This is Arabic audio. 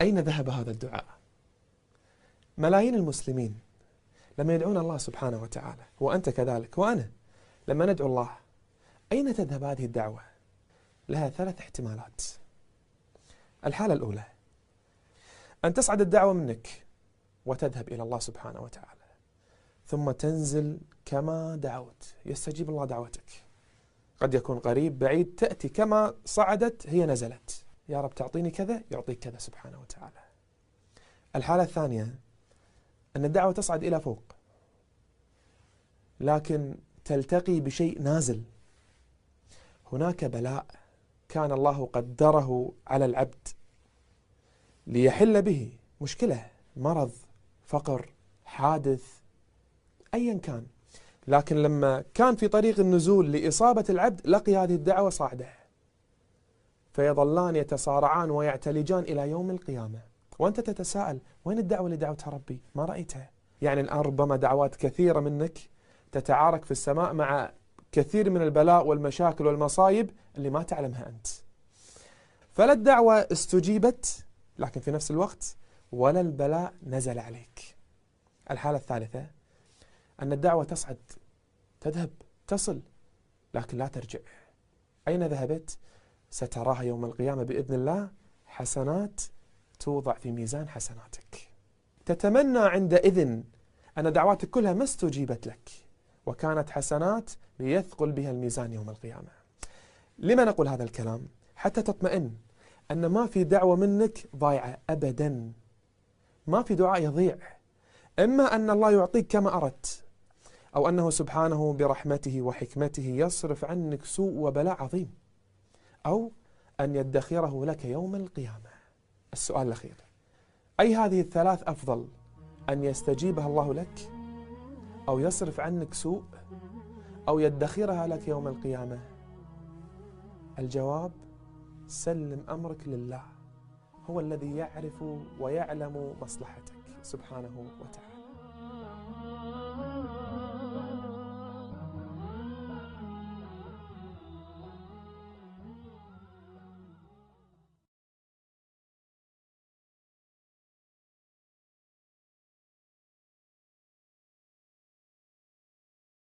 أين ذهب هذا الدعاء؟ ملايين المسلمين لما يدعون الله سبحانه وتعالى، وأنت كذلك وأنا لما ندعو الله، أين تذهب هذه الدعوة؟ لها 3 احتمالات. الحالة الأولى أن تصعد الدعوة منك وتذهب إلى الله سبحانه وتعالى، ثم تنزل كما دعوت، يستجيب الله دعوتك. قد يكون قريب بعيد، تأتي كما صعدت هي نزلت، يا رب تعطيني كذا يعطيك كذا سبحانه وتعالى. الحالة الثانية أن الدعوة تصعد إلى فوق، لكن تلتقي بشيء نازل. هناك بلاء كان الله قدره على العبد ليحل به، مشكلة، مرض، فقر، حادث، أيا كان، لكن لما كان في طريق النزول لإصابة العبد لقي هذه الدعوة صاعدة، فيظلان يتصارعان ويعتلجان إلى يوم القيامة. وأنت تتساءل وين الدعوة اللي دعوتها ربي؟ ما رأيتها. يعني الآن ربما دعوات كثيرة منك تتعارك في السماء مع كثير من البلاء والمشاكل والمصايب اللي ما تعلمها أنت. فلا الدعوة استجيبت لكن في نفس الوقت ولا البلاء نزل عليك. الحالة الثالثة أن الدعوة تصعد، تذهب، تصل، لكن لا ترجع. أين ذهبت؟ ستراها يوم القيامة بإذن الله، حسنات توضع في ميزان حسناتك. تتمنى عندئذ أن دعواتك كلها ما استجيبت لك وكانت حسنات ليثقل بها الميزان يوم القيامة. لما نقول هذا الكلام؟ حتى تطمئن أن ما في دعوة منك ضايعة أبدا، ما في دعاء يضيع. إما أن الله يعطيك كما أردت، أو أنه سبحانه برحمته وحكمته يصرف عنك سوء وبلاء عظيم، أو أن يدخره لك يوم القيامة. السؤال الأخير، أي هذه الثلاث أفضل؟ أن يستجيبها الله لك، أو يصرف عنك سوء، أو يدخرها لك يوم القيامة؟ الجواب: سلم أمرك لله، هو الذي يعرف ويعلم مصلحتك سبحانه وتعالى.